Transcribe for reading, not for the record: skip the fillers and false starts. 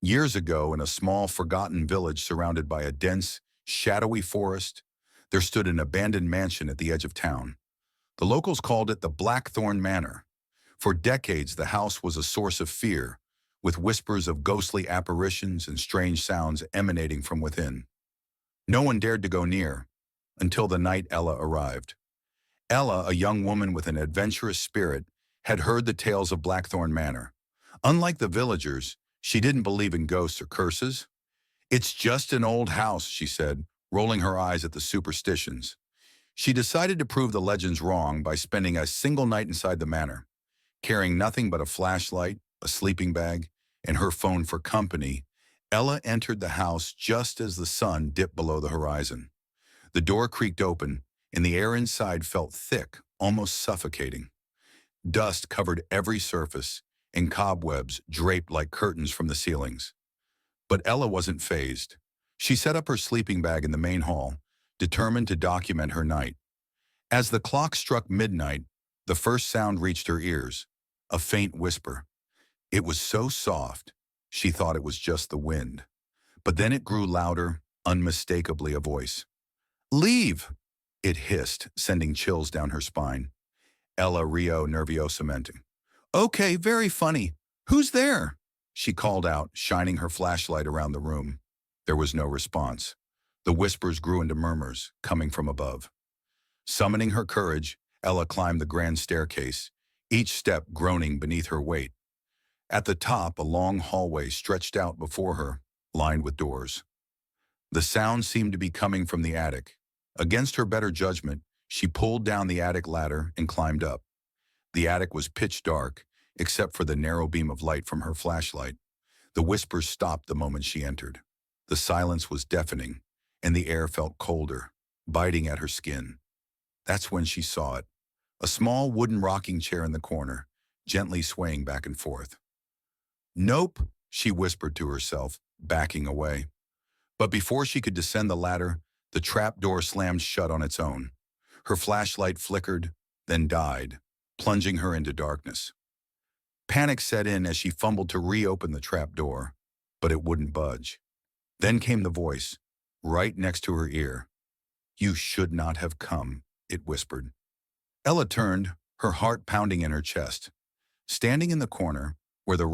Years ago, in a small, forgotten village surrounded by a dense, shadowy forest, there stood an abandoned mansion at the edge of town. The locals called it the Blackthorn Manor. For decades, the house was a source of fear, with whispers of ghostly apparitions and strange sounds emanating from within. No one dared to go near, until the night Ella arrived. Ella, a young woman with an adventurous spirit, had heard the tales of Blackthorn Manor. Unlike the villagers, she didn't believe in ghosts or curses. "It's just an old house," she said, rolling her eyes at the superstitions. She decided to prove the legends wrong by spending a single night inside the manor. Carrying nothing but a flashlight, a sleeping bag, and her phone for company, Ella entered the house just as the sun dipped below the horizon. The door creaked open, and the air inside felt thick, almost suffocating. Dust covered every surface, and cobwebs draped like curtains from the ceilings. But Ella wasn't fazed. She set up her sleeping bag in the main hall, determined to document her night. As the clock struck midnight, the first sound reached her ears, a faint whisper. It was so soft, she thought it was just the wind. But then it grew louder, unmistakably a voice. "Leave!" it hissed, sending chills down her spine. Ella Rio nerviosamente. "Okay, very funny. Who's there?" she called out, shining her flashlight around the room. There was no response. The whispers grew into murmurs, coming from above. Summoning her courage, Ella climbed the grand staircase, each step groaning beneath her weight. At the top, a long hallway stretched out before her, lined with doors. The sound seemed to be coming from the attic. Against her better judgment, she pulled down the attic ladder and climbed up. The attic was pitch dark, except for the narrow beam of light from her flashlight. The whispers stopped the moment she entered. The silence was deafening, and the air felt colder, biting at her skin. That's when she saw it. A small wooden rocking chair in the corner, gently swaying back and forth. "Nope," she whispered to herself, backing away. But before she could descend the ladder, the trap door slammed shut on its own. Her flashlight flickered, then died, plunging her into darkness. Panic set in as she fumbled to reopen the trap door, but it wouldn't budge. Then came the voice, right next to her ear. "You should not have come," it whispered. Ella turned, her heart pounding in her chest. Standing in the corner, where the